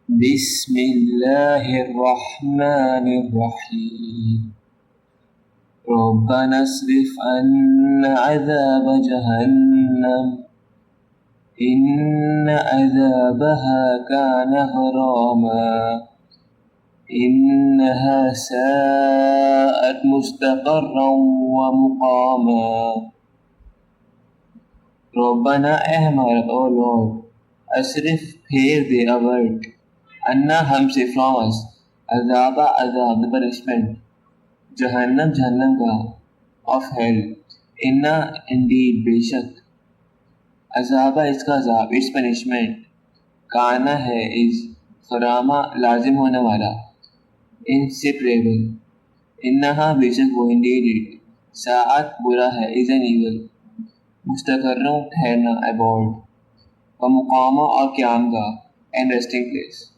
بسم اللہ الرحمن الرحیم ربنا اصرف عنا عذاب جہنم ان عذابها كان غراما انها ساءت مستقرا ومقاما. ربنا اے ہمارا او لارڈ اصرف پھیر دے avert عنا ہم سے from us عذاب عذاب punishment جہنم کا of hell انا indeed بے شک عذاب اس کا عذاب اس punishment کانا ہے is غرامہ لازم ہونے والا inseparable انہا بے شک وہ indeed it ساعت برا ہے is an evil مستقروں ٹھہرنا abode و مقامہ اور قیام کا and resting place.